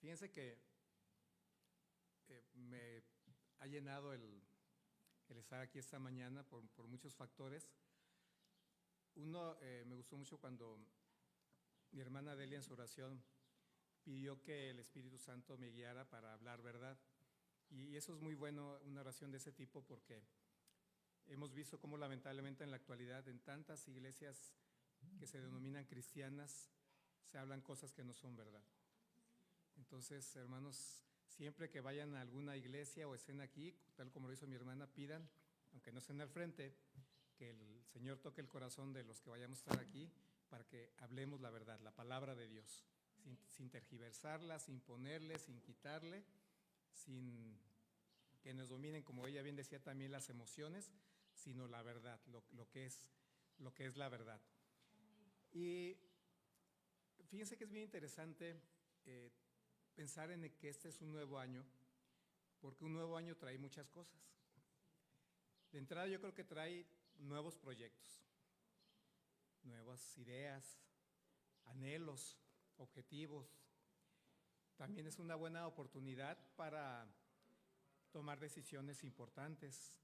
Fíjense que me ha llenado el estar aquí esta mañana por muchos factores. Uno, me gustó mucho cuando mi hermana Delia en su oración pidió que el Espíritu Santo me guiara para hablar verdad. Y eso es muy bueno, una oración de ese tipo, porque hemos visto cómo lamentablemente en la actualidad en tantas iglesias que se denominan cristianas se hablan cosas que no son verdad. Entonces, hermanos, siempre que vayan a alguna iglesia o estén aquí, tal como lo hizo mi hermana, pidan, aunque no estén al frente, que el Señor toque el corazón de los que vayamos a estar aquí para que hablemos la verdad, la palabra de Dios, sin tergiversarla, sin ponerle, sin quitarle, sin que nos dominen, como ella bien decía también, las emociones, sino la verdad, lo que es la verdad. Y fíjense que es bien interesante pensar en que este es un nuevo año, porque un nuevo año trae muchas cosas. De entrada yo creo que trae nuevos proyectos, nuevas ideas, anhelos, objetivos. También es una buena oportunidad para tomar decisiones importantes,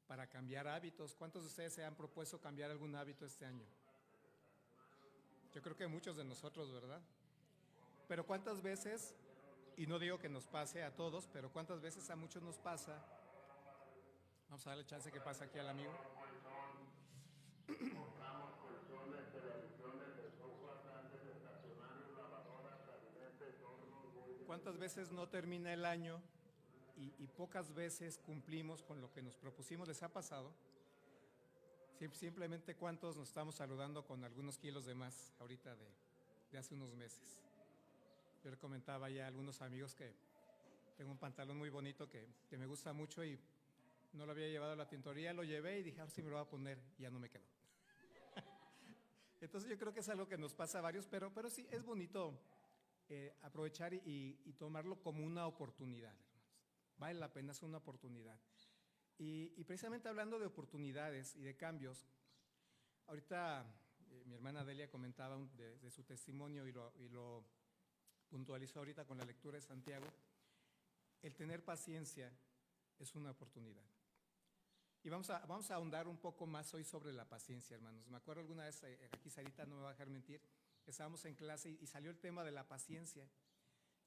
para cambiar hábitos. ¿Cuántos de ustedes se han propuesto cambiar algún hábito este año? Yo creo que muchos de nosotros, ¿verdad? Pero ¿cuántas veces, y no digo que nos pase a todos, pero cuántas veces a muchos nos pasa? Vamos a darle chance que pase aquí al amigo. Compramos colchones, televisiones, sofás, antes, estacionarios, lavadoras, gabinetes, hornos, ¿Cuántas veces no termina el año y pocas veces cumplimos con lo que nos propusimos? ¿Les ha pasado? Simplemente cuántos nos estamos saludando con algunos kilos de más ahorita de hace unos meses. Yo le comentaba ya a algunos amigos que tengo un pantalón muy bonito que me gusta mucho y no lo había llevado a la tintorería, lo llevé y dije, ahora sí me lo voy a poner y ya no me quedó. Entonces yo creo que es algo que nos pasa a varios, pero sí es bonito aprovechar y tomarlo como una oportunidad, hermanos. Vale la pena, es una oportunidad. Y precisamente hablando de oportunidades y de cambios, ahorita mi hermana Delia comentaba de su testimonio y lo puntualizó ahorita con la lectura de Santiago. El tener paciencia es una oportunidad. Y vamos a ahondar un poco más hoy sobre la paciencia, hermanos. Me acuerdo alguna vez, aquí Sarita no me va a dejar mentir, estábamos en clase y salió el tema de la paciencia.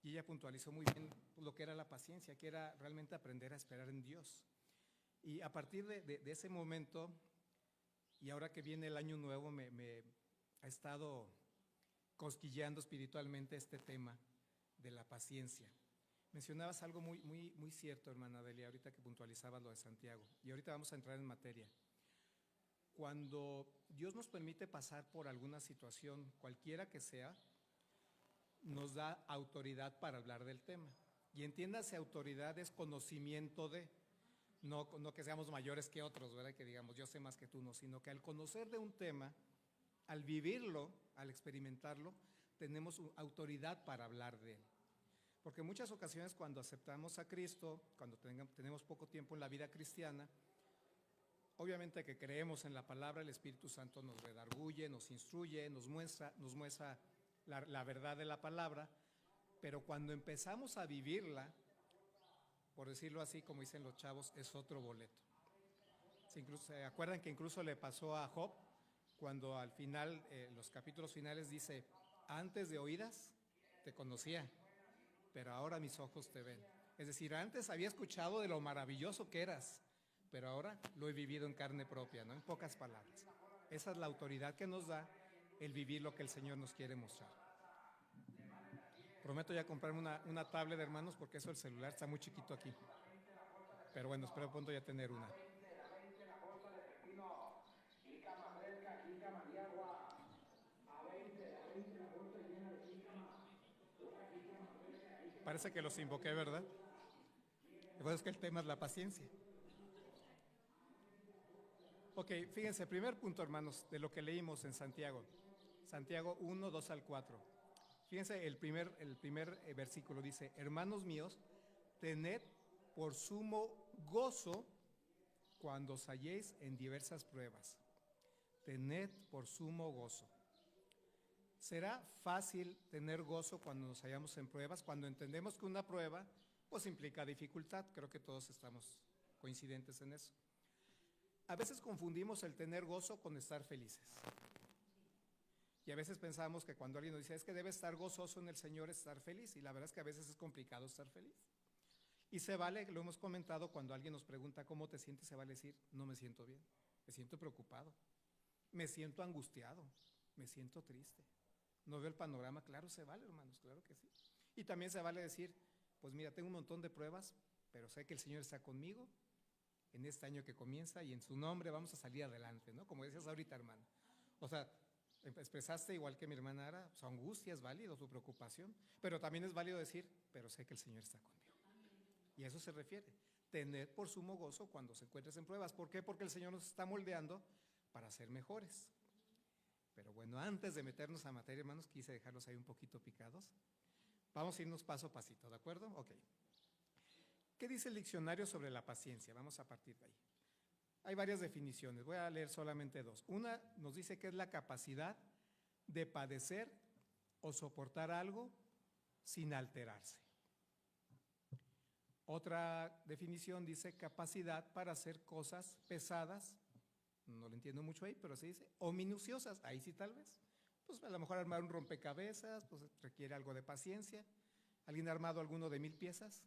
Y ella puntualizó muy bien lo que era la paciencia, que era realmente aprender a esperar en Dios. Y a partir de ese momento, y ahora que viene el año nuevo, me ha estado cosquilleando espiritualmente este tema de la paciencia. Mencionabas algo muy cierto, hermana Delia, ahorita que puntualizabas lo de Santiago. Y ahorita vamos a entrar en materia. Cuando Dios nos permite pasar por alguna situación, cualquiera que sea, nos da autoridad para hablar del tema. Y entiéndase, autoridad es conocimiento de, no que seamos mayores que otros, ¿verdad? Que digamos, yo sé más que tú, no, sino que al conocer de un tema, al vivirlo, al experimentarlo, tenemos autoridad para hablar de él. Porque en muchas ocasiones cuando aceptamos a Cristo, cuando tenemos poco tiempo en la vida cristiana, obviamente que creemos en la palabra, el Espíritu Santo nos redarguye, nos instruye, nos muestra la verdad de la palabra, pero cuando empezamos a vivirla, por decirlo así, como dicen los chavos, es otro boleto. ¿Se acuerdan que incluso le pasó a Job cuando al final, los capítulos finales dice, antes de oídas te conocía, pero ahora mis ojos te ven? Es decir, antes había escuchado de lo maravilloso que eras, pero ahora lo he vivido en carne propia, ¿no? En pocas palabras. Esa es la autoridad que nos da el vivir lo que el Señor nos quiere mostrar. Prometo ya comprarme una tablet, hermanos, porque eso el celular está muy chiquito aquí. Pero bueno, espero pronto ya tener una. Parece que los invoqué, ¿verdad? Lo es que el tema es la paciencia. Ok, fíjense, primer punto, hermanos, de lo que leímos en Santiago. Santiago 1, 2 al 4. Fíjense, el primer versículo dice, hermanos míos, tened por sumo gozo cuando os halléis en diversas pruebas. Tened por sumo gozo. ¿Será fácil tener gozo cuando nos hallamos en pruebas? Cuando entendemos que una prueba pues implica dificultad, creo que todos estamos coincidentes en eso. A veces confundimos el tener gozo con estar felices. Y a veces pensamos que cuando alguien nos dice, es que debe estar gozoso en el Señor, estar feliz, y la verdad es que a veces es complicado estar feliz. Y se vale, lo hemos comentado, cuando alguien nos pregunta cómo te sientes, se vale decir, no me siento bien, me siento preocupado, me siento angustiado, me siento triste, no veo el panorama. Claro, se vale, hermanos, claro que sí. Y también se vale decir, pues mira, tengo un montón de pruebas, pero sé que el Señor está conmigo en este año que comienza y en su nombre vamos a salir adelante, ¿no? Como decías ahorita, hermano. O sea, expresaste igual que mi hermana Ara, su angustia es válido, su preocupación, pero también es válido decir, pero sé que el Señor está conmigo. Y a eso se refiere, tener por sumo gozo cuando se encuentres en pruebas. ¿Por qué? Porque el Señor nos está moldeando para ser mejores. Pero bueno, antes de meternos a materia, hermanos, quise dejarlos ahí un poquito picados. Vamos a irnos paso a pasito, ¿de acuerdo? Ok. ¿Qué dice el diccionario sobre la paciencia? Vamos a partir de ahí. Hay varias definiciones, voy a leer solamente dos. Una nos dice que es la capacidad de padecer o soportar algo sin alterarse. Otra definición dice capacidad para hacer cosas pesadas, no lo entiendo mucho ahí, pero se dice, o minuciosas, ahí sí tal vez. Pues a lo mejor armar un rompecabezas, pues requiere algo de paciencia. ¿Alguien ha armado alguno de 1000 piezas?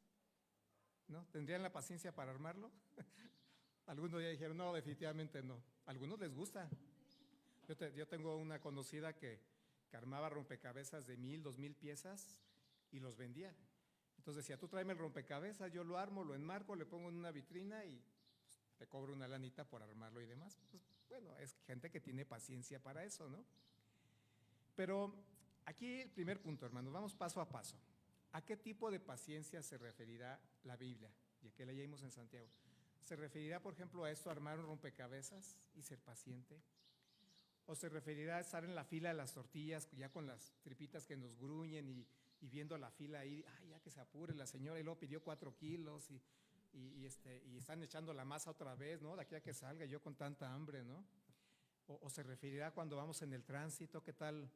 ¿No? ¿Tendrían la paciencia para armarlo? Algunos ya dijeron, no, definitivamente no. A algunos les gusta. Yo tengo una conocida que armaba rompecabezas de 1000, 2000 piezas y los vendía. Entonces decía, tú tráeme el rompecabezas, yo lo armo, lo enmarco, le pongo en una vitrina y pues, te cobro una lanita por armarlo y demás. Pues, bueno, es gente que tiene paciencia para eso, ¿no? Pero aquí el primer punto, hermanos, vamos paso a paso. ¿A qué tipo de paciencia se referirá la Biblia? Y aquí la leímos en Santiago. ¿Se referirá, por ejemplo, a esto, armar un rompecabezas y ser paciente? ¿O se referirá a estar en la fila de las tortillas, ya con las tripitas que nos gruñen y viendo la fila ahí, ay, ya que se apure la señora, y luego pidió 4 kilos y están echando la masa otra vez, ¿no? De aquí a que salga yo con tanta hambre, ¿no? O se referirá cuando vamos en el tránsito, ¿qué tal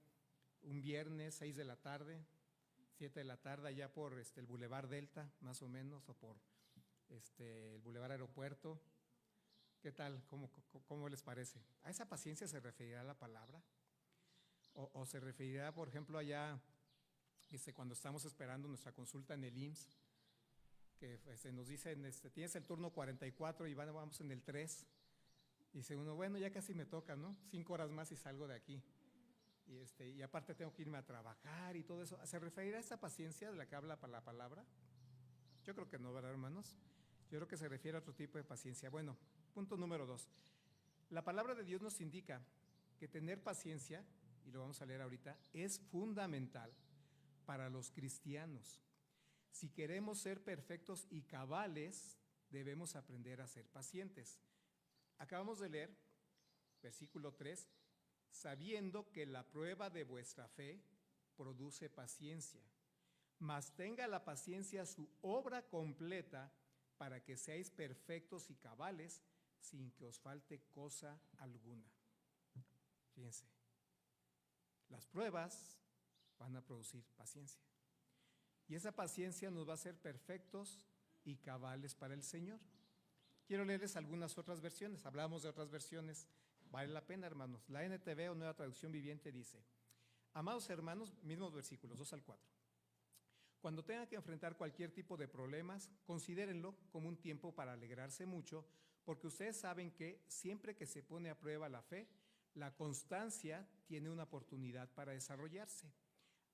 un viernes, 6 de la tarde, 7 de la tarde, allá por el Boulevard Delta, más o menos, o por el Boulevard Aeropuerto? ¿Qué tal? ¿Cómo les parece? ¿A esa paciencia se referirá la palabra? ¿O se referirá, por ejemplo, allá cuando estamos esperando nuestra consulta en el IMSS, que nos dicen, tienes el turno 44 y vamos en el 3, y dice uno, bueno, ya casi me toca, ¿no? 5 horas más y salgo de aquí. Y aparte tengo que irme a trabajar y todo eso. ¿Se referirá a esa paciencia de la que habla la palabra? Yo creo que no, ¿verdad, hermanos? Yo creo que se refiere a otro tipo de paciencia. Bueno, punto número 2. La palabra de Dios nos indica que tener paciencia, y lo vamos a leer ahorita, es fundamental para los cristianos. Si queremos ser perfectos y cabales, debemos aprender a ser pacientes. Acabamos de leer, versículo 3, sabiendo que la prueba de vuestra fe produce paciencia, mas tenga la paciencia su obra completa para que seáis perfectos y cabales sin que os falte cosa alguna. Fíjense, las pruebas van a producir paciencia y esa paciencia nos va a hacer perfectos y cabales para el Señor. Quiero leerles algunas otras versiones, hablamos de otras versiones. Vale la pena, hermanos. La NTV o Nueva Traducción Viviente dice, amados hermanos, mismos versículos, 2 al 4. Cuando tengan que enfrentar cualquier tipo de problemas, considérenlo como un tiempo para alegrarse mucho, porque ustedes saben que siempre que se pone a prueba la fe, la constancia tiene una oportunidad para desarrollarse.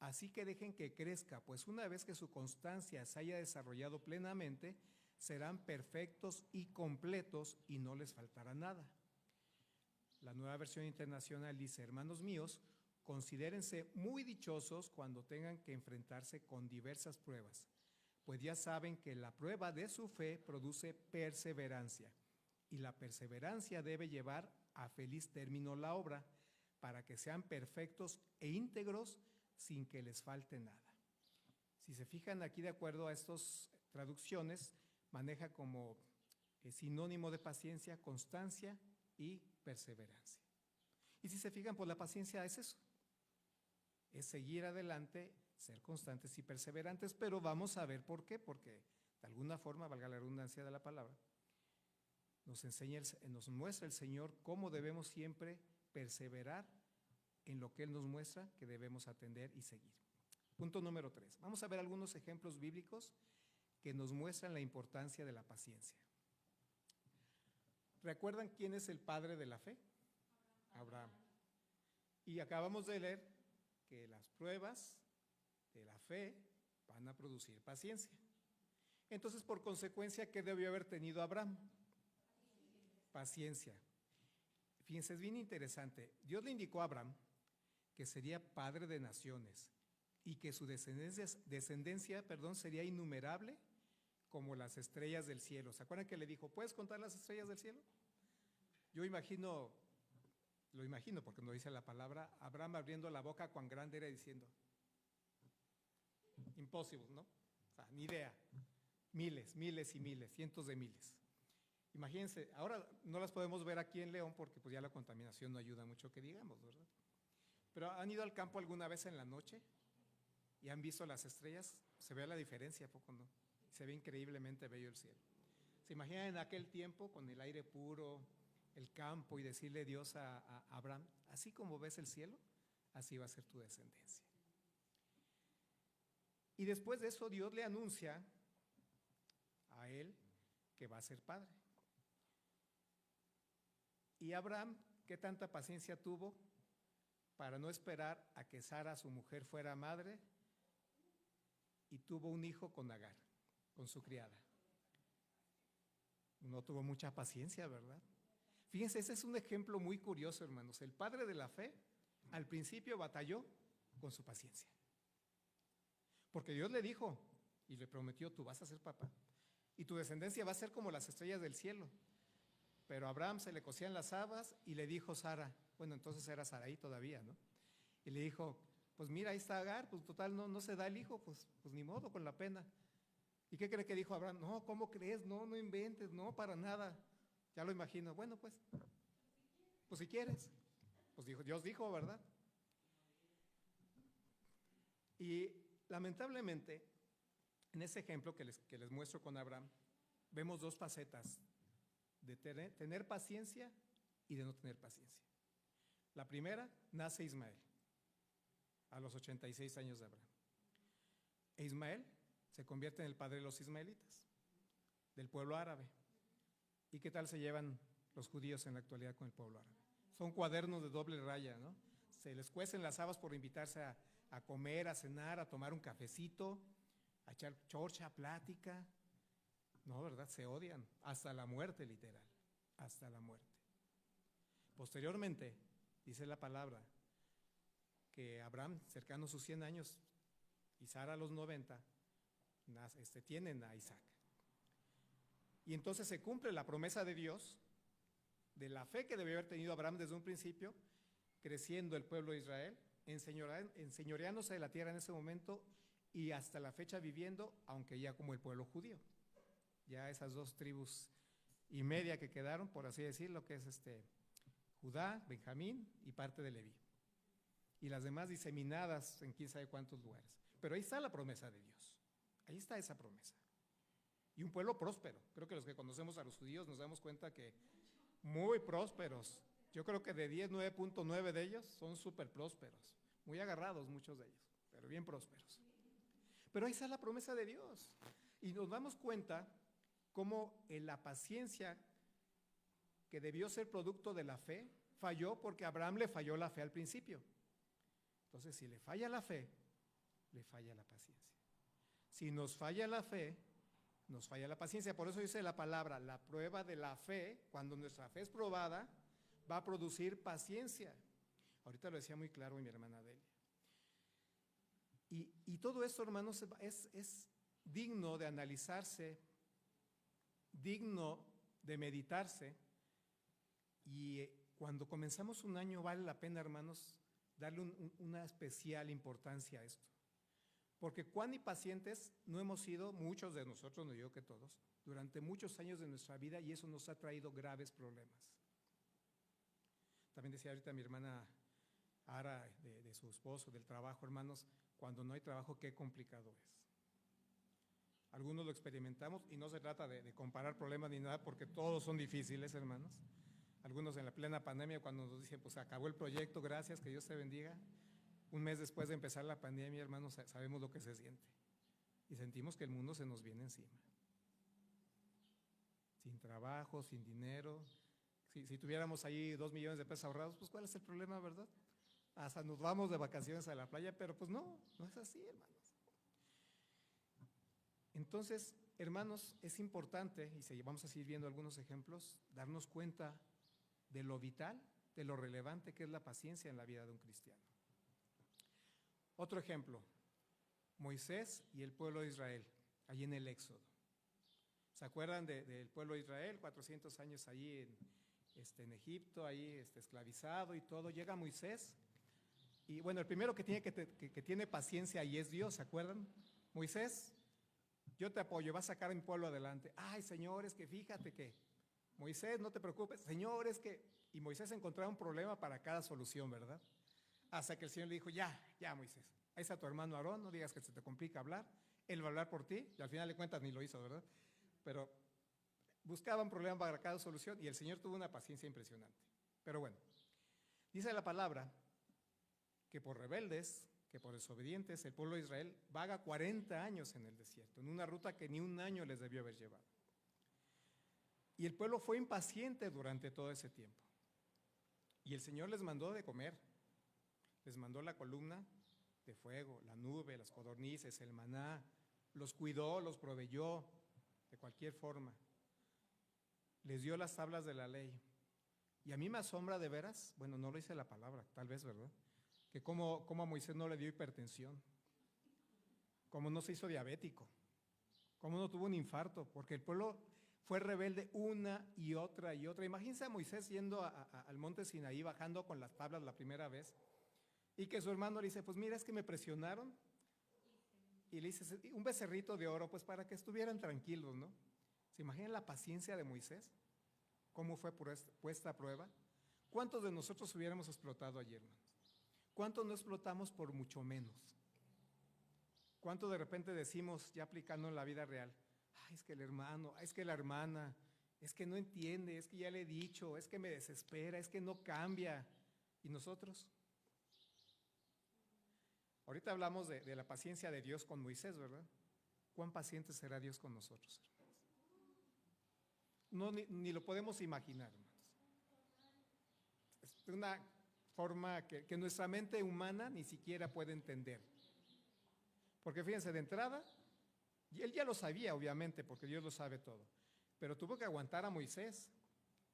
Así que dejen que crezca, pues una vez que su constancia se haya desarrollado plenamente, serán perfectos y completos y no les faltará nada. La Nueva Versión Internacional dice, hermanos míos, considérense muy dichosos cuando tengan que enfrentarse con diversas pruebas, pues ya saben que la prueba de su fe produce perseverancia, y la perseverancia debe llevar a feliz término la obra, para que sean perfectos e íntegros sin que les falte nada. Si se fijan aquí, de acuerdo a estas traducciones, maneja como sinónimo de paciencia, constancia y perseverancia. Y si se fijan, pues la paciencia es eso. es seguir adelante, ser constantes y perseverantes, pero vamos a ver por qué, porque de alguna forma, valga la redundancia de la palabra, nos muestra el Señor cómo debemos siempre perseverar en lo que Él nos muestra que debemos atender y seguir. Punto número 3. Vamos a ver algunos ejemplos bíblicos que nos muestran la importancia de la paciencia. ¿Recuerdan quién es el padre de la fe? Abraham. Y acabamos de leer que las pruebas de la fe van a producir paciencia. Entonces, por consecuencia, ¿qué debió haber tenido Abraham? Paciencia. Fíjense, es bien interesante. Dios le indicó a Abraham que sería padre de naciones y que su descendencia sería innumerable como las estrellas del cielo. ¿Se acuerdan que le dijo, ¿puedes contar las estrellas del cielo? Yo lo imagino porque no dice la palabra, Abraham abriendo la boca cuán grande era diciendo, imposible, ¿no? O sea, ni idea. Miles, miles y miles, cientos de miles. Imagínense, ahora no las podemos ver aquí en León porque pues ya la contaminación no ayuda mucho que digamos, ¿verdad? Pero ¿han ido al campo alguna vez en la noche y han visto las estrellas? Se ve la diferencia, ¿a poco no? Se ve increíblemente bello el cielo. ¿Se imaginan en aquel tiempo con el aire puro, el campo y decirle Dios a Abraham, así como ves el cielo, así va a ser tu descendencia? Y después de eso Dios le anuncia a él que va a ser padre. Y Abraham, ¿qué tanta paciencia tuvo para no esperar a que Sara, su mujer, fuera madre? Y tuvo un hijo con Agar, con su criada. No tuvo mucha paciencia, ¿verdad? Fíjense, ese es un ejemplo muy curioso, hermanos. El padre de la fe, al principio batalló con su paciencia. Porque Dios le dijo y le prometió, tú vas a ser papá. Y tu descendencia va a ser como las estrellas del cielo. Pero a Abraham se le cosían las habas y le dijo Sara, bueno, entonces era Saraí todavía, ¿no? Y le dijo, pues mira, ahí está Agar, pues total no se da el hijo, pues ni modo, con la pena. ¿Y qué cree que dijo Abraham? No, ¿cómo crees? No inventes, no, para nada. Ya lo imagino, bueno, pues si quieres. Pues Dios dijo, ¿verdad? Y lamentablemente, en ese ejemplo que les muestro con Abraham, vemos dos facetas de tener paciencia y de no tener paciencia. La primera, nace Ismael a los 86 años de Abraham. E Ismael se convierte en el padre de los ismaelitas, del pueblo árabe. ¿Y qué tal se llevan los judíos en la actualidad con el pueblo árabe? Son cuadernos de doble raya, ¿no? Se les cuecen las habas por invitarse a comer, a cenar, a tomar un cafecito, a echar chorcha, plática. No, ¿verdad? Se odian hasta la muerte, literal, hasta la muerte. Posteriormente, dice la palabra, que Abraham, cercano a sus 100 años, y Sara a los 90, tienen a Isaac. Y entonces se cumple la promesa de Dios, de la fe que debió haber tenido Abraham desde un principio, creciendo el pueblo de Israel, enseñoreándose de la tierra en ese momento y hasta la fecha viviendo, aunque ya como el pueblo judío. Ya esas 2 tribus y media que quedaron, por así decirlo, que es Judá, Benjamín y parte de Leví. Y las demás diseminadas en quién sabe cuántos lugares. Pero ahí está la promesa de Dios. Ahí está esa promesa. Y un pueblo próspero. Creo que los que conocemos a los judíos nos damos cuenta que muy prósperos. Yo creo que de 10, 9.9 de ellos son súper prósperos. Muy agarrados muchos de ellos, pero bien prósperos. Pero ahí está la promesa de Dios. Y nos damos cuenta cómo en la paciencia que debió ser producto de la fe, falló porque a Abraham le falló la fe al principio. Entonces, si le falla la fe, le falla la paciencia. Si nos falla la fe, nos falla la paciencia. Por eso dice la palabra, la prueba de la fe, cuando nuestra fe es probada, va a producir paciencia. Ahorita lo decía muy claro mi hermana Delia. Y todo esto, hermanos, es digno de analizarse, digno de meditarse. Y cuando comenzamos un año vale la pena, hermanos, darle una especial importancia a esto. Porque cuán impacientes no hemos sido, muchos de nosotros, no digo que todos, durante muchos años de nuestra vida, y eso nos ha traído graves problemas. También decía ahorita mi hermana ara de su esposo, del trabajo, hermanos, cuando no hay trabajo, qué complicado es. Algunos lo experimentamos y no se trata de comparar problemas ni nada, porque todos son difíciles, hermanos. Algunos en la plena pandemia, cuando nos dicen, pues acabó el proyecto, gracias, que Dios te bendiga. Un mes después de empezar la pandemia, hermanos, sabemos lo que se siente. Y sentimos que el mundo se nos viene encima. Sin trabajo, sin dinero. Si tuviéramos ahí 2 millones de pesos ahorrados, pues ¿cuál es el problema, verdad? Hasta nos vamos de vacaciones a la playa, pero pues no es así, hermanos. Entonces, hermanos, es importante, y vamos a seguir viendo algunos ejemplos, darnos cuenta de lo vital, de lo relevante que es la paciencia en la vida de un cristiano. Otro ejemplo, Moisés y el pueblo de Israel, allí en el Éxodo. ¿Se acuerdan del pueblo de Israel? 400 años allí en Egipto, ahí esclavizado y todo. Llega Moisés y bueno, el primero que tiene paciencia ahí es Dios, ¿se acuerdan? Moisés, yo te apoyo, vas a sacar a mi pueblo adelante. Ay, Señor, es que fíjate que, Moisés, no te preocupes, Señor, es que… Y Moisés encontraba un problema para cada solución, ¿verdad? Hasta que el Señor le dijo, ya, Moisés, ahí está tu hermano Aarón, no digas que se te complica hablar, él va a hablar por ti, y al final de cuentas ni lo hizo, ¿verdad? Pero buscaba un problema para cada solución y el Señor tuvo una paciencia impresionante. Pero bueno, dice la palabra que por rebeldes, que por desobedientes, el pueblo de Israel vaga 40 años en el desierto, en una ruta que ni un año les debió haber llevado. Y el pueblo fue impaciente durante todo ese tiempo. Y el Señor les mandó de comer, les mandó la columna de fuego, la nube, las codornices, el maná, los cuidó, los proveyó de cualquier forma. Les dio las tablas de la ley. Y a mí me asombra de veras, bueno, no lo dice la palabra, tal vez, ¿verdad? Que cómo a Moisés no le dio hipertensión, cómo no se hizo diabético, cómo no tuvo un infarto, porque el pueblo fue rebelde una y otra y otra. Imagínense a Moisés yendo al monte Sinaí, bajando con las tablas la primera vez, y que su hermano le dice, pues mira, es que me presionaron, y le dice, un becerrito de oro, pues para que estuvieran tranquilos, ¿no? ¿Se imaginan la paciencia de Moisés? ¿Cómo fue puesta a prueba? ¿Cuántos de nosotros hubiéramos explotado ayer, hermanos? ¿Cuántos no explotamos por mucho menos? ¿Cuánto de repente decimos, ya aplicando en la vida real, ay, es que el hermano, ay, es que la hermana, es que no entiende, es que ya le he dicho, es que me desespera, es que no cambia? ¿Y nosotros? Ahorita hablamos de la paciencia de Dios con Moisés, ¿verdad? ¿Cuán paciente será Dios con nosotros, hermanos? No, ni lo podemos imaginar, hermanos. Es una forma que nuestra mente humana ni siquiera puede entender. Porque fíjense, de entrada, y él ya lo sabía, obviamente, porque Dios lo sabe todo, pero tuvo que aguantar a Moisés.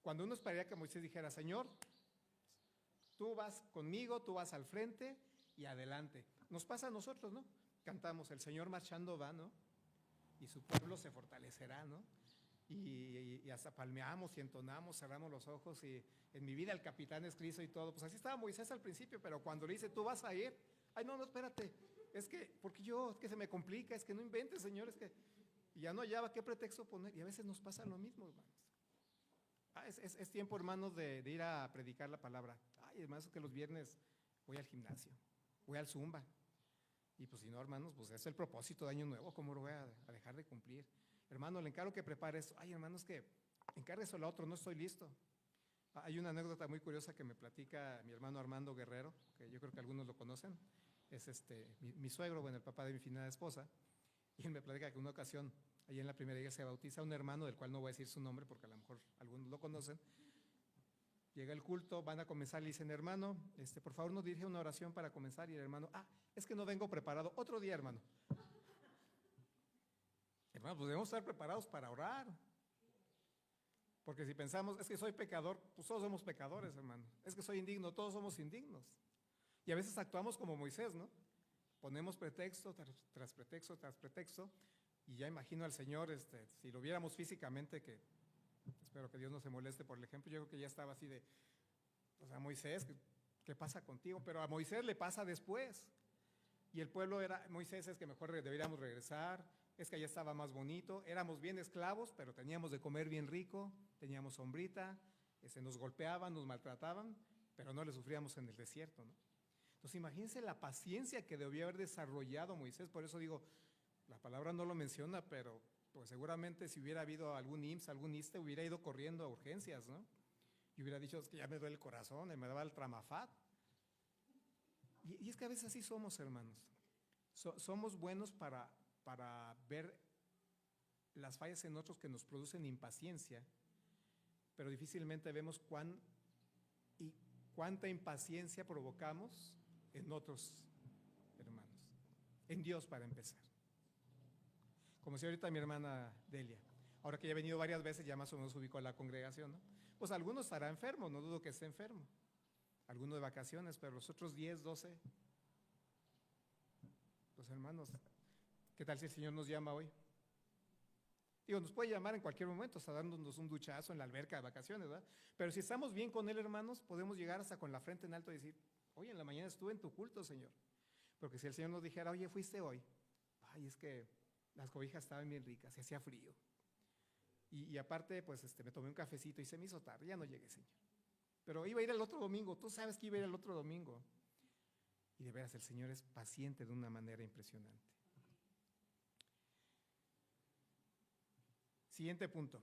Cuando uno esperaría que Moisés dijera, Señor, tú vas conmigo, tú vas al frente y adelante. Nos pasa a nosotros, ¿no? Cantamos, el Señor marchando va, ¿no? Y su pueblo se fortalecerá, ¿no? Y hasta palmeamos y entonamos, cerramos los ojos y en mi vida el capitán es Cristo y todo. Pues así estaba Moisés al principio, pero cuando le dice, tú vas a ir, ay, no, espérate, es que, porque es que se me complica, es que no inventes, Señor, es que, y ya no hallaba qué pretexto poner, y a veces nos pasa lo mismo, hermanos. Es tiempo, hermanos, de ir a predicar la palabra. Ay, hermanos, que los viernes voy al gimnasio, voy al Zumba, y pues si no, hermanos, pues es el propósito de Año Nuevo, ¿cómo lo voy a dejar de cumplir? Hermano, le encargo que prepare esto. Ay, hermanos, que encárguese lo otro, no estoy listo. Hay una anécdota muy curiosa que me platica mi hermano Armando Guerrero, que yo creo que algunos lo conocen. Es mi suegro, bueno, el papá de mi finada esposa. Y él me platica que en una ocasión, ahí en la primera iglesia, se bautiza un hermano, del cual no voy a decir su nombre porque a lo mejor algunos lo conocen. Llega el culto, van a comenzar, le dicen, hermano, por favor nos dirige una oración para comenzar. Y el hermano, es que no vengo preparado. Otro día, hermano. Hermano, pues debemos estar preparados para orar. Porque si pensamos, es que soy pecador, pues todos somos pecadores, hermano. Es que soy indigno, todos somos indignos. Y a veces actuamos como Moisés, ¿no? Ponemos pretexto tras pretexto tras pretexto. Y ya imagino al Señor, si lo viéramos físicamente, que espero que Dios no se moleste por el ejemplo, yo creo que ya estaba así de, o sea, Moisés, ¿qué pasa contigo? Pero a Moisés le pasa después. Y el pueblo Moisés, es que mejor deberíamos regresar, es que allá estaba más bonito, éramos bien esclavos, pero teníamos de comer bien rico, teníamos sombrita, nos golpeaban, nos maltrataban, pero no le sufríamos en el desierto, ¿no? Entonces imagínense la paciencia que debió haber desarrollado Moisés. Por eso digo, la palabra no lo menciona, pero pues seguramente si hubiera habido algún IMSS, algún ISSSTE, hubiera ido corriendo a urgencias, ¿no? Y hubiera dicho, es que ya me duele el corazón, y me daba el Tramafat. Y es que a veces así somos, hermanos. Somos buenos para ver las fallas en otros que nos producen impaciencia, pero difícilmente vemos cuánta impaciencia provocamos en otros hermanos. En Dios, para empezar. Como decía ahorita mi hermana Delia, ahora que ya he venido varias veces, ya más o menos ubicó a la congregación, ¿no? Pues algunos estará enfermo, no dudo que esté enfermo. Algunos de vacaciones, pero los otros 10, 12, pues hermanos, ¿qué tal si el Señor nos llama hoy? Digo, nos puede llamar en cualquier momento, hasta dándonos un duchazo en la alberca de vacaciones, ¿verdad? Pero si estamos bien con Él, hermanos, podemos llegar hasta con la frente en alto y decir, oye, en la mañana estuve en tu culto, Señor. Porque si el Señor nos dijera, oye, fuiste hoy, ay, es que las cobijas estaban bien ricas, se hacía frío. Y aparte, pues me tomé un cafecito y se me hizo tarde, ya no llegué, Señor. Pero iba a ir el otro domingo, tú sabes que iba a ir el otro domingo. Y de veras, el Señor es paciente de una manera impresionante. Siguiente punto.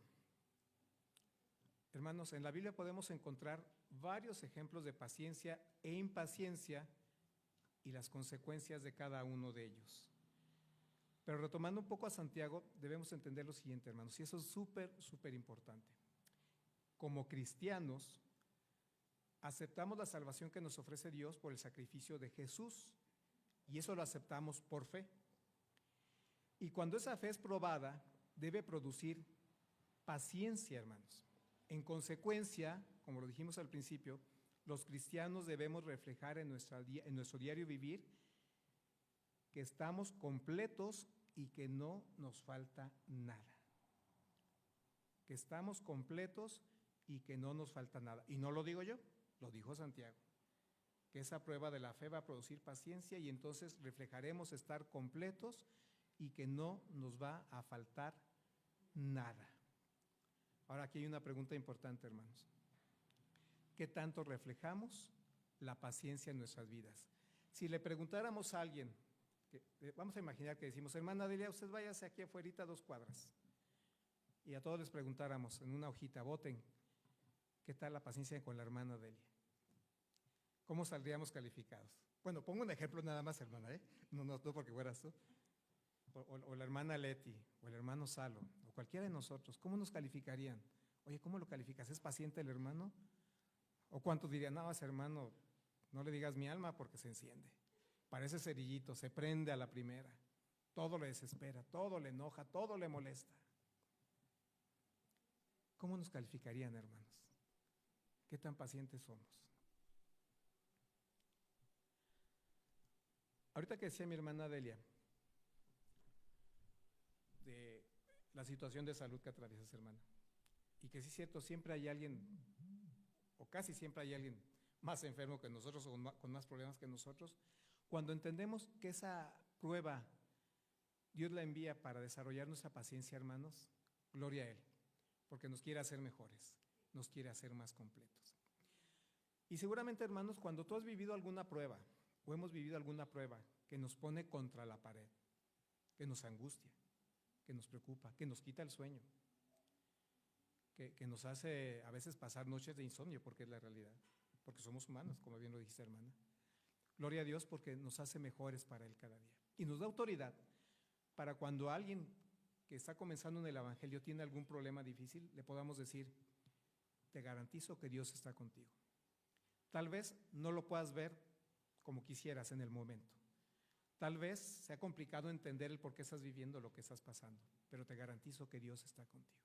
Hermanos, en la Biblia podemos encontrar varios ejemplos de paciencia e impaciencia y las consecuencias de cada uno de ellos. Pero retomando un poco a Santiago, debemos entender lo siguiente, hermanos, y eso es súper, súper importante. Como cristianos, aceptamos la salvación que nos ofrece Dios por el sacrificio de Jesús, y eso lo aceptamos por fe. Y cuando esa fe es probada, debe producir paciencia, hermanos. En consecuencia, como lo dijimos al principio, los cristianos debemos reflejar en nuestro diario vivir que estamos completos y que no nos falta nada. Que estamos completos y que no nos falta nada. Y no lo digo yo, lo dijo Santiago. Que esa prueba de la fe va a producir paciencia y entonces reflejaremos estar completos y que no nos va a faltar nada. Ahora aquí hay una pregunta importante, hermanos. ¿Qué tanto reflejamos la paciencia en nuestras vidas? Si le preguntáramos a alguien, vamos a imaginar que decimos, hermana Delia, usted váyase aquí afuera 2 cuadras. Y a todos les preguntáramos en una hojita, voten, ¿qué tal la paciencia con la hermana Delia? ¿Cómo saldríamos calificados? Bueno, pongo un ejemplo nada más, hermana, no porque fueras tú. O la hermana Leti, o el hermano Salo, o cualquiera de nosotros, ¿cómo nos calificarían? Oye, ¿cómo lo calificas? ¿Es paciente el hermano? ¿O cuántos dirían, no, ese hermano, no le digas mi alma porque se enciende? Parece cerillito, se prende a la primera, todo le desespera, todo le enoja, todo le molesta. ¿Cómo nos calificarían, hermanos? ¿Qué tan pacientes somos? Ahorita que decía mi hermana Delia, de la situación de salud que atraviesas, hermana, y que sí es cierto, siempre hay alguien, o casi siempre hay alguien más enfermo que nosotros o con más problemas que nosotros. Cuando entendemos que esa prueba Dios la envía para desarrollar nuestra paciencia, hermanos, gloria a Él, porque nos quiere hacer mejores, nos quiere hacer más completos. Y seguramente, hermanos, cuando tú has vivido alguna prueba, o hemos vivido alguna prueba que nos pone contra la pared, que nos angustia, que nos preocupa, que nos quita el sueño, que nos hace a veces pasar noches de insomnio, porque es la realidad, porque somos humanos, como bien lo dijiste, hermana. Gloria a Dios porque nos hace mejores para Él cada día. Y nos da autoridad para cuando alguien que está comenzando en el Evangelio tiene algún problema difícil, le podamos decir, te garantizo que Dios está contigo. Tal vez no lo puedas ver como quisieras en el momento. Tal vez sea complicado entender el por qué estás viviendo lo que estás pasando, pero te garantizo que Dios está contigo.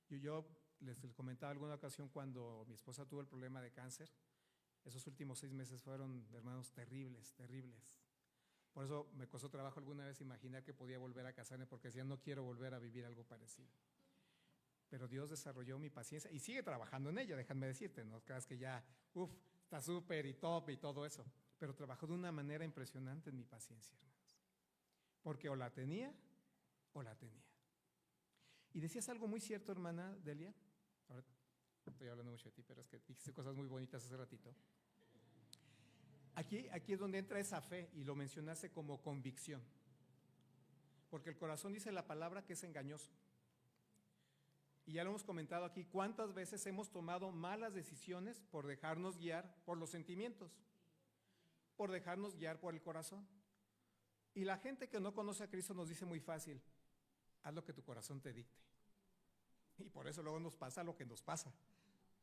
Yo les comentaba alguna ocasión cuando mi esposa tuvo el problema de cáncer, esos últimos 6 meses fueron, hermanos, terribles, terribles. Por eso me costó trabajo alguna vez imaginar que podía volver a casarme, porque decía, no quiero volver a vivir algo parecido. Pero Dios desarrolló mi paciencia y sigue trabajando en ella, déjame decirte, no creas que ya, está súper y top y todo eso, pero trabajó de una manera impresionante en mi paciencia, hermanos. Porque o la tenía o la tenía. Y decías algo muy cierto, hermana Delia, ahora estoy hablando mucho de ti, pero es que dijiste cosas muy bonitas hace ratito. Aquí es donde entra esa fe, y lo mencionaste como convicción. Porque el corazón dice la palabra que es engañoso. Y ya lo hemos comentado aquí, cuántas veces hemos tomado malas decisiones por dejarnos guiar por los sentimientos, por dejarnos guiar por el corazón. Y la gente que no conoce a Cristo nos dice muy fácil, haz lo que tu corazón te dicte. Y por eso luego nos pasa lo que nos pasa,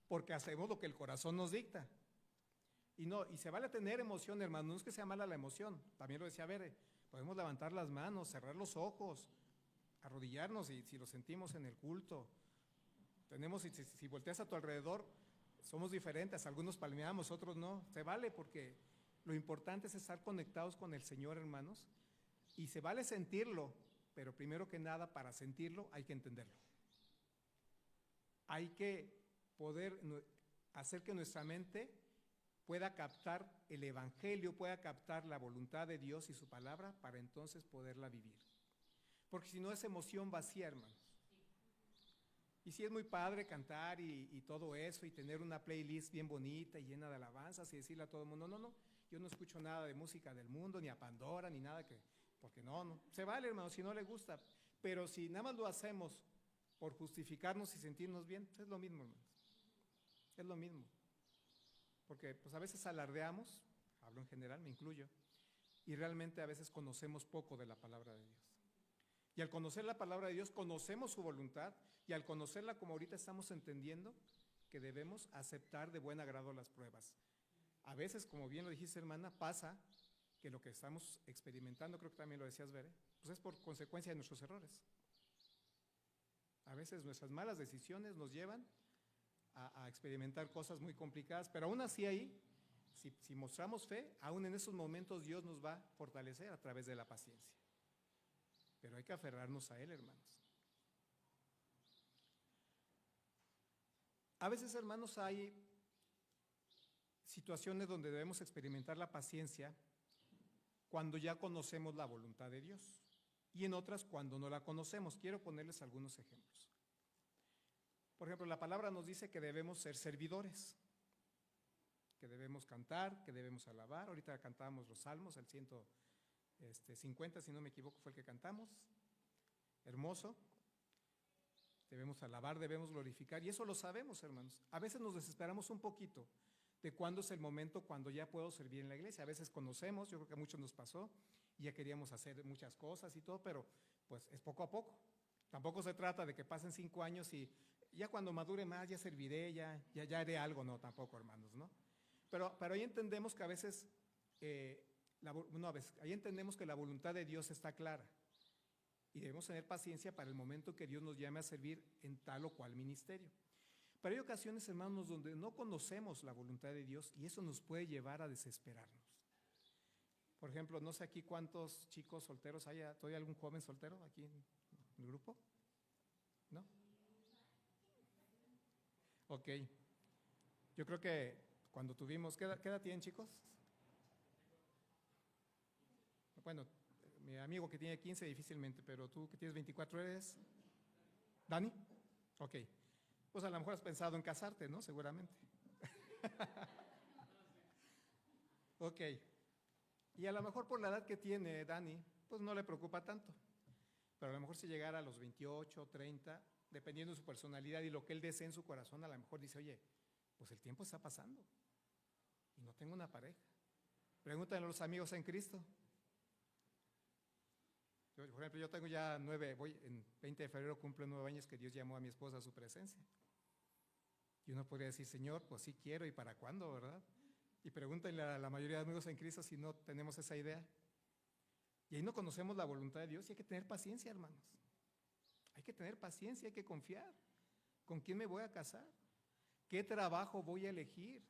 porque hacemos lo que el corazón nos dicta. Y se vale tener emoción, hermano, no es que sea mala la emoción, también lo decía Bere, podemos levantar las manos, cerrar los ojos, arrodillarnos y si lo sentimos en el culto. Si volteas a tu alrededor, somos diferentes, algunos palmeamos, otros no, se vale porque lo importante es estar conectados con el Señor, hermanos, y se vale sentirlo, pero primero que nada, para sentirlo hay que entenderlo. Hay que poder hacer que nuestra mente pueda captar el Evangelio, pueda captar la voluntad de Dios y su palabra para entonces poderla vivir. Porque si no es emoción vacía, hermanos. Y sí es muy padre cantar y todo eso y tener una playlist bien bonita y llena de alabanzas y decirle a todo el mundo, no, yo no escucho nada de música del mundo, ni a Pandora, ni nada porque no. Se vale, hermano, si no le gusta. Pero si nada más lo hacemos por justificarnos y sentirnos bien, pues es lo mismo, hermanos. Es lo mismo. Porque pues a veces alardeamos, hablo en general, me incluyo, y realmente a veces conocemos poco de la palabra de Dios. Y al conocer la palabra de Dios, conocemos su voluntad, y al conocerla como ahorita estamos entendiendo, que debemos aceptar de buen agrado las pruebas. A veces, como bien lo dijiste, hermana, pasa que lo que estamos experimentando, creo que también lo decías, Bere, pues es por consecuencia de nuestros errores. A veces nuestras malas decisiones nos llevan a experimentar cosas muy complicadas, pero aún así ahí, si mostramos fe, aún en esos momentos Dios nos va a fortalecer a través de la paciencia. Pero hay que aferrarnos a Él, hermanos. A veces, hermanos, hay situaciones donde debemos experimentar la paciencia cuando ya conocemos la voluntad de Dios y en otras cuando no la conocemos. Quiero ponerles algunos ejemplos. Por ejemplo, la palabra nos dice que debemos ser servidores, que debemos cantar, que debemos alabar. Ahorita cantábamos los salmos, el 150, si no me equivoco, fue el que cantamos. Hermoso. Debemos alabar, debemos glorificar, y eso lo sabemos, hermanos. A veces nos desesperamos un poquito de cuándo es el momento cuando ya puedo servir en la iglesia. A veces conocemos, yo creo que a muchos nos pasó, y ya queríamos hacer muchas cosas y todo, pero pues es poco a poco. Tampoco se trata de que pasen 5 años y ya cuando madure más ya serviré, ya haré algo, no, tampoco, hermanos, ¿no? Pero ahí entendemos que a veces, ahí entendemos que la voluntad de Dios está clara. Y debemos tener paciencia para el momento que Dios nos llame a servir en tal o cual ministerio. Pero hay ocasiones, hermanos, donde no conocemos la voluntad de Dios y eso nos puede llevar a desesperarnos. Por ejemplo, no sé aquí cuántos chicos solteros hay, ¿todavía algún joven soltero aquí en el grupo? ¿No? Ok. Yo creo que cuando tuvimos, ¿qué edad tienen, chicos? Bueno, mi amigo que tiene 15 difícilmente, pero tú que tienes 24 eres, ¿Dani? Ok, pues a lo mejor has pensado en casarte, ¿no? Seguramente. Ok, y a lo mejor por la edad que tiene Dani, pues no le preocupa tanto, pero a lo mejor si llegara a los 28, 30, dependiendo de su personalidad y lo que él desee en su corazón, a lo mejor dice, oye, pues el tiempo está pasando y no tengo una pareja. Pregúntale a los amigos en Cristo. Por ejemplo, yo tengo ya en 20 de febrero cumplo 9 años que Dios llamó a mi esposa a su presencia. Y uno podría decir, Señor, pues sí quiero, ¿y para cuándo, verdad? Y pregúntenle a la mayoría de amigos en Cristo si no tenemos esa idea. Y ahí no conocemos la voluntad de Dios y hay que tener paciencia, hermanos. Hay que tener paciencia, hay que confiar. ¿Con quién me voy a casar? ¿Qué trabajo voy a elegir?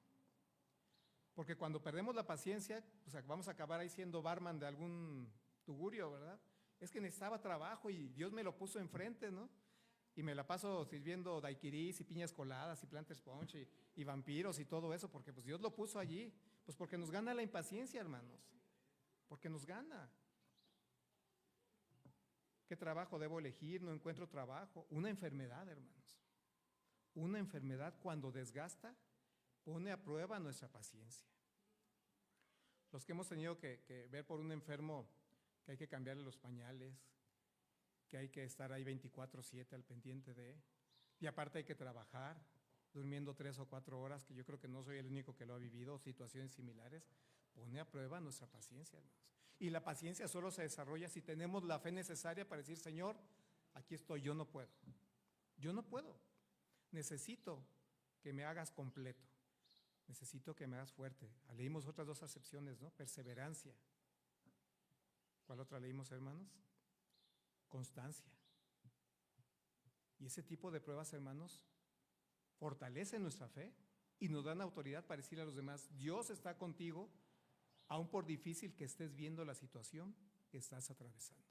Porque cuando perdemos la paciencia, pues vamos a acabar ahí siendo barman de algún tugurio, ¿verdad? Es que necesitaba trabajo y Dios me lo puso enfrente, ¿no? Y me la paso sirviendo daiquiris y piñas coladas y planters punch y vampiros y todo eso, porque pues Dios lo puso allí. Pues porque nos gana la impaciencia, hermanos. Porque nos gana. ¿Qué trabajo debo elegir? No encuentro trabajo. Una enfermedad, hermanos. Una enfermedad cuando desgasta, pone a prueba nuestra paciencia. Los que hemos tenido que ver por un enfermo que hay que cambiarle los pañales, que hay que estar ahí 24/7 al pendiente de, y aparte hay que trabajar, durmiendo 3 o 4 horas, que yo creo que no soy el único que lo ha vivido, situaciones similares, pone a prueba nuestra paciencia, hermanos. Y la paciencia solo se desarrolla si tenemos la fe necesaria para decir, Señor, aquí estoy, yo no puedo, necesito que me hagas completo, necesito que me hagas fuerte. Leímos otras 2 acepciones, ¿no? Perseverancia. ¿Cuál otra leímos, hermanos? Constancia. Y ese tipo de pruebas, hermanos, fortalecen nuestra fe y nos dan autoridad para decirle a los demás, Dios está contigo, aun por difícil que estés viendo la situación que estás atravesando.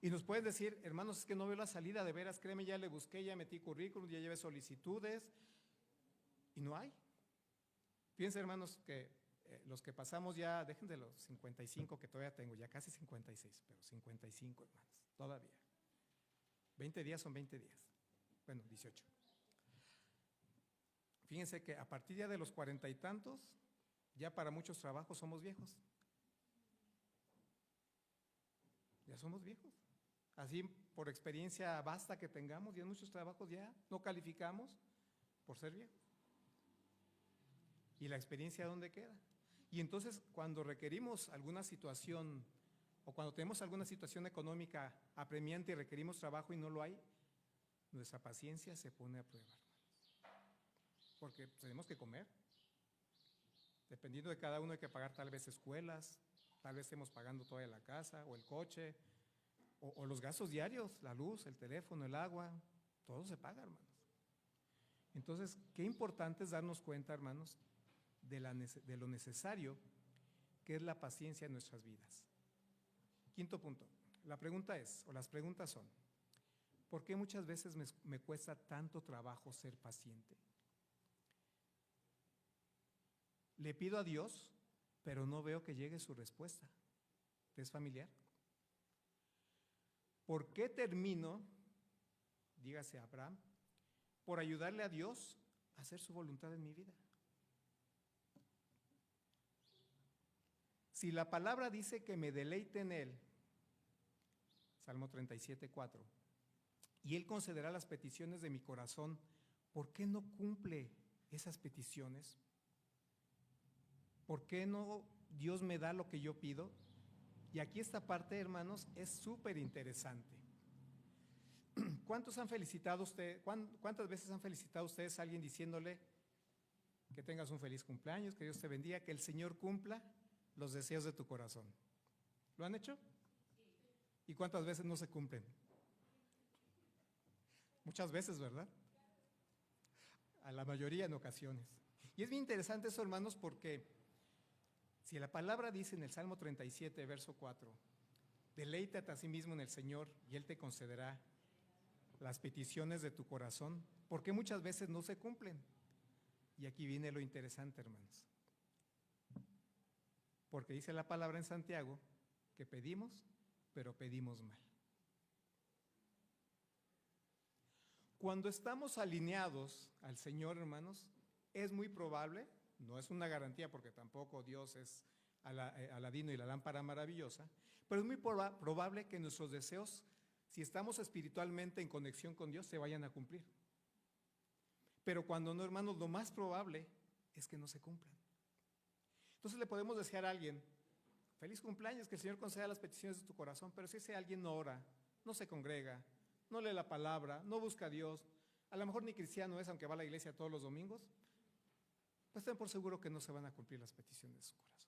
Y nos pueden decir, hermanos, es que no veo la salida, de veras, créeme, ya le busqué, ya metí currículum, ya llevé solicitudes, y no hay. Fíjense, hermanos, que los que pasamos ya, dejen de los 55 que todavía tengo, ya casi 56, pero 55, hermanos, todavía. 20 días son 20 días, bueno, 18. Fíjense que a partir ya de los 40 y tantos, ya para muchos trabajos somos viejos. Ya somos viejos. Así, por experiencia vasta que tengamos, y en muchos trabajos ya no calificamos por ser viejos. ¿Y la experiencia dónde queda? Y entonces, cuando requerimos alguna situación, o cuando tenemos alguna situación económica apremiante y requerimos trabajo y no lo hay, nuestra paciencia se pone a prueba, porque tenemos que comer. Dependiendo de cada uno hay que pagar tal vez escuelas, tal vez estemos pagando toda la casa o el coche, o los gastos diarios, la luz, el teléfono, el agua, todo se paga, hermanos. Entonces, qué importante es darnos cuenta, hermanos, de lo necesario que es la paciencia en nuestras vidas. Quinto punto, la pregunta es, o las preguntas son, ¿por qué muchas veces me cuesta tanto trabajo ser paciente? Le pido a Dios, pero no veo que llegue su respuesta. ¿Te es familiar? ¿Por qué termino, dígase Abraham, por ayudarle a Dios a hacer su voluntad en mi vida? Si la palabra dice que me deleite en Él, Salmo 37:4, y Él concederá las peticiones de mi corazón, ¿por qué no cumple esas peticiones? ¿Por qué no Dios me da lo que yo pido? Y aquí esta parte, hermanos, es súper interesante. ¿Cuántas veces han felicitado ustedes a alguien diciéndole que tengas un feliz cumpleaños, que Dios te bendiga, que el Señor cumpla los deseos de tu corazón? ¿Lo han hecho? ¿Y cuántas veces no se cumplen? Muchas veces, ¿verdad? A la mayoría en ocasiones. Y es bien interesante eso, hermanos, porque si la palabra dice en el Salmo 37, verso 4, deleítate a sí mismo en el Señor y Él te concederá las peticiones de tu corazón, ¿por qué muchas veces no se cumplen? Y aquí viene lo interesante, hermanos. Porque dice la palabra en Santiago que pedimos, pero pedimos mal. Cuando estamos alineados al Señor, hermanos, es muy probable, no es una garantía porque tampoco Dios es Aladino y la lámpara maravillosa, pero es muy probable que nuestros deseos, si estamos espiritualmente en conexión con Dios, se vayan a cumplir. Pero cuando no, hermanos, lo más probable es que no se cumplan. Entonces le podemos desear a alguien, feliz cumpleaños, que el Señor conceda las peticiones de tu corazón, pero si ese alguien no ora, no se congrega, no lee la palabra, no busca a Dios, a lo mejor ni cristiano es, aunque va a la iglesia todos los domingos, pues ten por seguro que no se van a cumplir las peticiones de su corazón.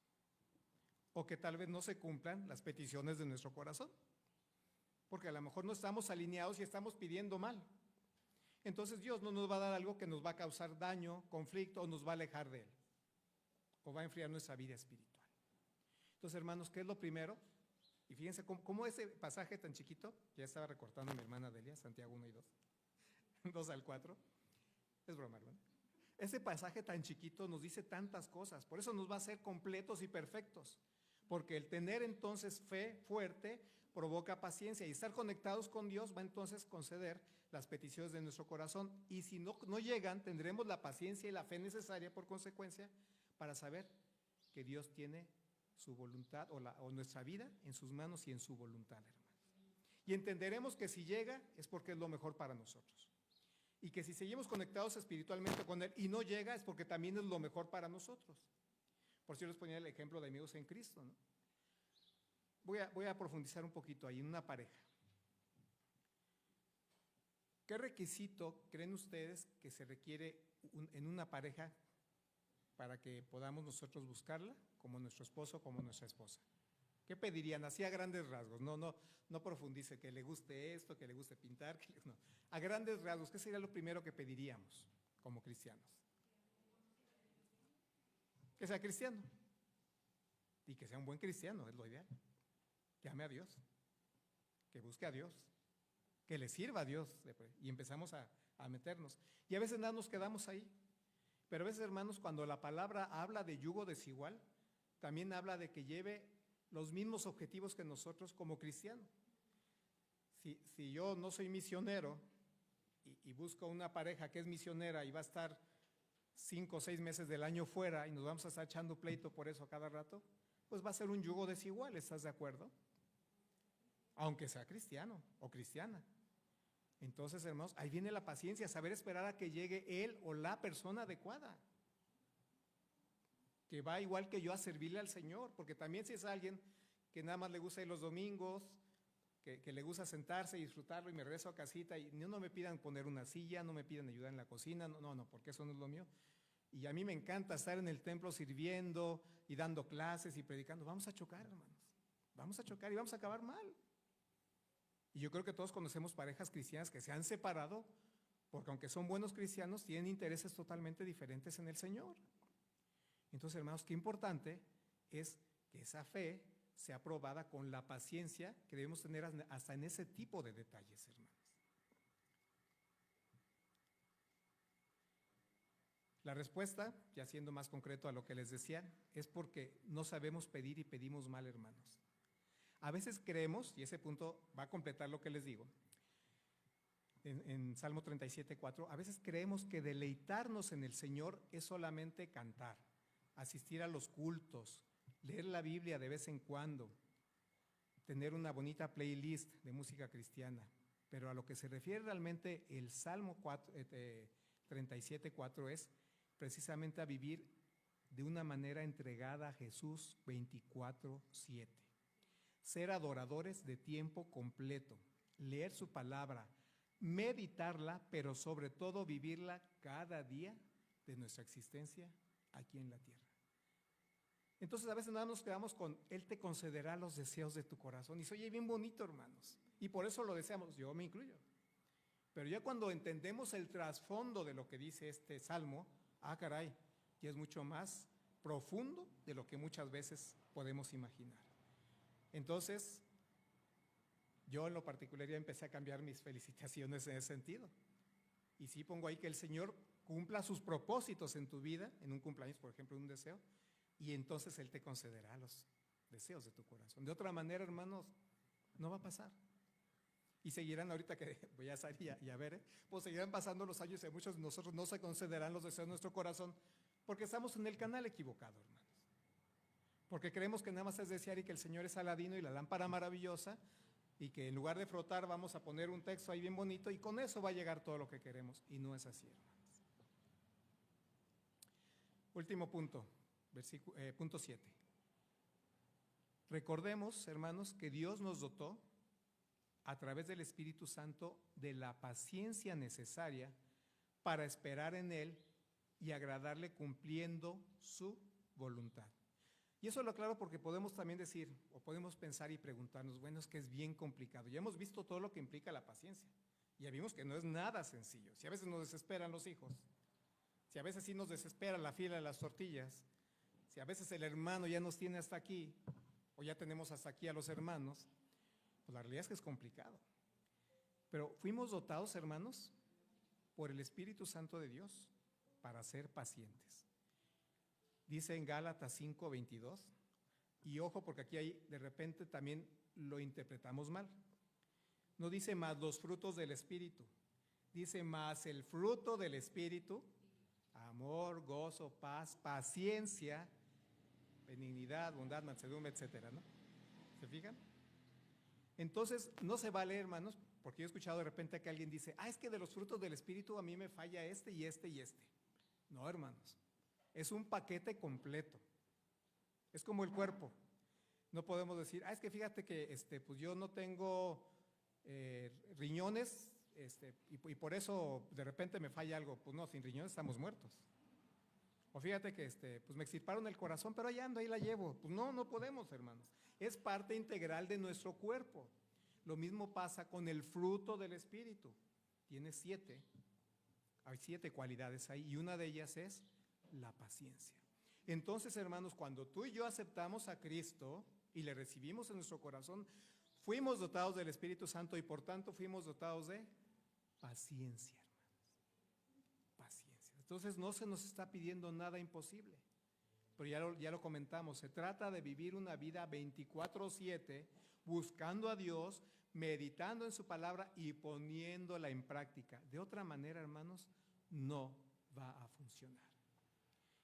O que tal vez no se cumplan las peticiones de nuestro corazón, porque a lo mejor no estamos alineados y estamos pidiendo mal. Entonces Dios no nos va a dar algo que nos va a causar daño, conflicto, o nos va a alejar de Él, o va a enfriar nuestra vida espiritual. Entonces, hermanos, ¿qué es lo primero? Y fíjense cómo ese pasaje tan chiquito, ya estaba recortando mi hermana Delia, Santiago 1 y 2, 2 al 4, es broma, hermano. Ese pasaje tan chiquito nos dice tantas cosas, por eso nos va a hacer completos y perfectos, porque el tener entonces fe fuerte provoca paciencia, y estar conectados con Dios va entonces a conceder las peticiones de nuestro corazón, y si no llegan, tendremos la paciencia y la fe necesaria por consecuencia para saber que Dios tiene su voluntad o nuestra vida en sus manos y en su voluntad, hermanos. Y entenderemos que si llega es porque es lo mejor para nosotros. Y que si seguimos conectados espiritualmente con Él y no llega es porque también es lo mejor para nosotros. Por si yo les ponía el ejemplo de amigos en Cristo, ¿no? Voy a profundizar un poquito ahí en una pareja. ¿Qué requisito creen ustedes que se requiere en una pareja para que podamos nosotros buscarla como nuestro esposo, como nuestra esposa? ¿Qué pedirían? Así a grandes rasgos, no profundice, que le guste esto, que le guste pintar, no. A grandes rasgos, ¿qué sería lo primero que pediríamos como cristianos? Que sea cristiano y que sea un buen cristiano, es lo ideal. Que ame a Dios, que busque a Dios, que le sirva a Dios, y empezamos a meternos. Y a veces nada nos quedamos ahí, pero a veces, hermanos, cuando la palabra habla de yugo desigual, también habla de que lleve los mismos objetivos que nosotros como cristianos. Si yo no soy misionero y busco una pareja que es misionera y va a estar 5 o 6 meses del año fuera y nos vamos a estar echando pleito por eso a cada rato, pues va a ser un yugo desigual, ¿estás de acuerdo? Aunque sea cristiano o cristiana. Entonces, hermanos, ahí viene la paciencia, saber esperar a que llegue él o la persona adecuada, que va igual que yo a servirle al Señor, porque también si es alguien que nada más le gusta ir los domingos, que le gusta sentarse y disfrutarlo y me regreso a casita y no me pidan poner una silla, no me pidan ayudar en la cocina, no, porque eso no es lo mío. Y a mí me encanta estar en el templo sirviendo y dando clases y predicando. Vamos a chocar, hermanos, vamos a chocar y vamos a acabar mal. Y yo creo que todos conocemos parejas cristianas que se han separado porque aunque son buenos cristianos, tienen intereses totalmente diferentes en el Señor. Entonces, hermanos, qué importante es que esa fe sea probada con la paciencia que debemos tener hasta en ese tipo de detalles, hermanos. La respuesta, ya siendo más concreto a lo que les decía, es porque no sabemos pedir y pedimos mal, hermanos. A veces creemos, y ese punto va a completar lo que les digo, en Salmo 37:4, a veces creemos que deleitarnos en el Señor es solamente cantar, asistir a los cultos, leer la Biblia de vez en cuando, tener una bonita playlist de música cristiana. Pero a lo que se refiere realmente el Salmo 37:4 es precisamente a vivir de una manera entregada a Jesús 24/7. Ser adoradores de tiempo completo, leer su palabra, meditarla, pero sobre todo vivirla cada día de nuestra existencia aquí en la tierra. Entonces a veces nada nos quedamos con Él te concederá los deseos de tu corazón y se oye bien bonito, hermanos, y por eso lo deseamos, yo me incluyo. Pero ya cuando entendemos el trasfondo de lo que dice este salmo, caray, y es mucho más profundo de lo que muchas veces podemos imaginar. Entonces, yo en lo particular ya empecé a cambiar mis felicitaciones en ese sentido. Y sí pongo ahí que el Señor cumpla sus propósitos en tu vida, en un cumpleaños, por ejemplo, un deseo, y entonces Él te concederá los deseos de tu corazón. De otra manera, hermanos, no va a pasar. Y seguirán, ahorita que voy a salir y a ver, pues seguirán pasando los años y a muchos de nosotros no se concederán los deseos de nuestro corazón porque estamos en el canal equivocado, hermanos. Porque creemos que nada más es desear y que el Señor es Aladino y la lámpara maravillosa y que en lugar de frotar vamos a poner un texto ahí bien bonito y con eso va a llegar todo lo que queremos. Y no es así, hermanos. Último punto, punto 7. Recordemos, hermanos, que Dios nos dotó a través del Espíritu Santo de la paciencia necesaria para esperar en Él y agradarle cumpliendo su voluntad. Y eso lo aclaro porque podemos también decir, o podemos pensar y preguntarnos, bueno, es que es bien complicado. Ya hemos visto todo lo que implica la paciencia. Ya vimos que no es nada sencillo. Si a veces nos desesperan los hijos, si a veces sí nos desespera la fila de las tortillas, si a veces el hermano ya nos tiene hasta aquí, o ya tenemos hasta aquí a los hermanos, pues la realidad es que es complicado. Pero fuimos dotados, hermanos, por el Espíritu Santo de Dios para ser pacientes. Dice en Gálatas 5:22, y ojo porque aquí hay, de repente también lo interpretamos mal. No dice más los frutos del Espíritu, dice más el fruto del Espíritu, amor, gozo, paz, paciencia, benignidad, bondad, mansedumbre, etcétera, ¿no? ¿Se fijan? Entonces, no se vale, hermanos, porque yo he escuchado de repente que alguien dice, es que de los frutos del Espíritu a mí me falla este y este y este. No, hermanos, es un paquete completo. Es como el cuerpo. No podemos decir, es que fíjate que pues yo no tengo riñones y por eso de repente me falla algo. Pues no, sin riñones estamos muertos. O fíjate que pues me extirparon el corazón, pero ahí ando, ahí la llevo. Pues no, no podemos, hermanos. Es parte integral de nuestro cuerpo. Lo mismo pasa con el fruto del Espíritu. Tiene 7. Hay 7 cualidades ahí y una de ellas es la paciencia. Entonces, hermanos, cuando tú y yo aceptamos a Cristo y le recibimos en nuestro corazón, fuimos dotados del Espíritu Santo y por tanto fuimos dotados de paciencia, hermanos. Paciencia. Entonces no se nos está pidiendo nada imposible, pero ya lo comentamos, se trata de vivir una vida 24/7 buscando a Dios, meditando en su palabra y poniéndola en práctica. De otra manera, hermanos, no va a funcionar.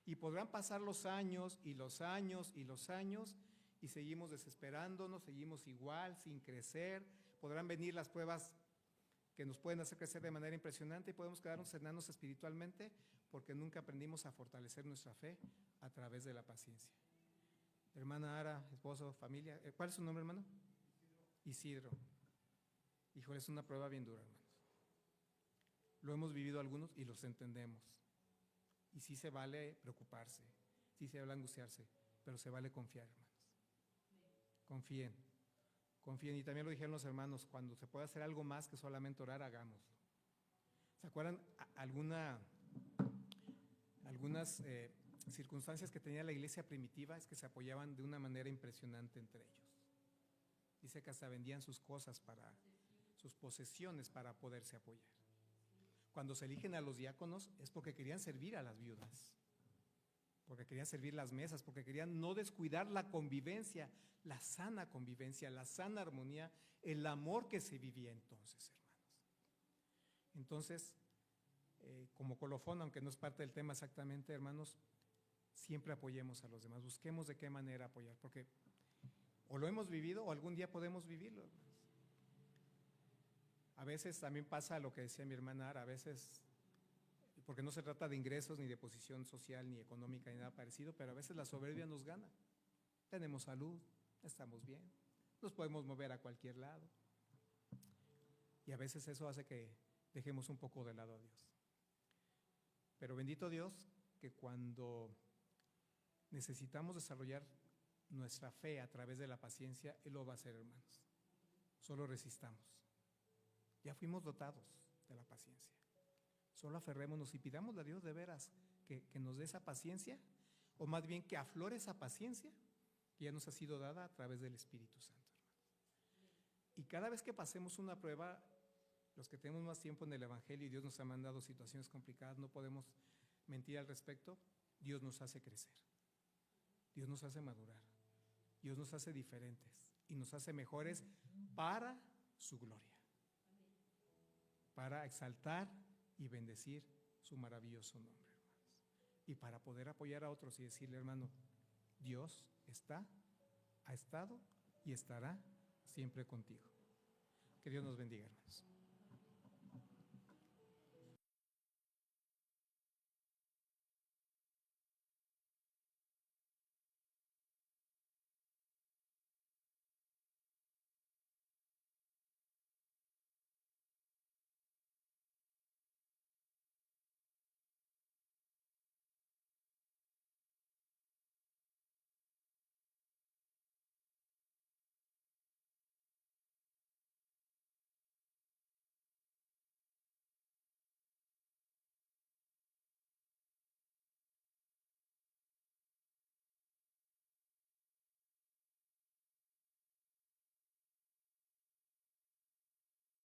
Y podrán pasar los años y los años y los años y seguimos desesperándonos, seguimos igual, sin crecer. Podrán venir las pruebas que nos pueden hacer crecer de manera impresionante y podemos quedarnos enanos espiritualmente porque nunca aprendimos a fortalecer nuestra fe a través de la paciencia. Hermana Ara, esposo, familia, ¿cuál es su nombre, hermano? Isidro. Híjole, es una prueba bien dura, hermanos. Lo hemos vivido algunos y los entendemos. Y sí se vale preocuparse, sí se vale angustiarse, pero se vale confiar, hermanos. Confíen, confíen. Y también lo dijeron los hermanos, cuando se puede hacer algo más que solamente orar, hagámoslo. ¿Se acuerdan algunas circunstancias que tenía la iglesia primitiva? Es que se apoyaban de una manera impresionante entre ellos. Dice que hasta vendían sus cosas, sus posesiones para poderse apoyar. Cuando se eligen a los diáconos es porque querían servir a las viudas, porque querían servir las mesas, porque querían no descuidar la convivencia, la sana armonía, el amor que se vivía entonces, hermanos. Entonces, como colofón, aunque no es parte del tema exactamente, hermanos, siempre apoyemos a los demás, busquemos de qué manera apoyar, porque o lo hemos vivido o algún día podemos vivirlo, hermanos. A veces también pasa lo que decía mi hermana Ara, a veces, porque no se trata de ingresos, ni de posición social, ni económica, ni nada parecido, pero a veces la soberbia nos gana. Tenemos salud, estamos bien, nos podemos mover a cualquier lado. Y a veces eso hace que dejemos un poco de lado a Dios. Pero bendito Dios, que cuando necesitamos desarrollar nuestra fe a través de la paciencia, Él lo va a hacer, hermanos. Solo resistamos. Ya fuimos dotados de la paciencia. Solo aferrémonos y pidámosle a Dios de veras que nos dé esa paciencia, o más bien que aflore esa paciencia que ya nos ha sido dada a través del Espíritu Santo, hermanos. Y cada vez que pasemos una prueba, los que tenemos más tiempo en el Evangelio y Dios nos ha mandado situaciones complicadas, no podemos mentir al respecto, Dios nos hace crecer, Dios nos hace madurar, Dios nos hace diferentes y nos hace mejores para su gloria, para exaltar y bendecir su maravilloso nombre, hermanos. Y para poder apoyar a otros y decirle, hermano, Dios está, ha estado y estará siempre contigo. Que Dios nos bendiga, hermanos.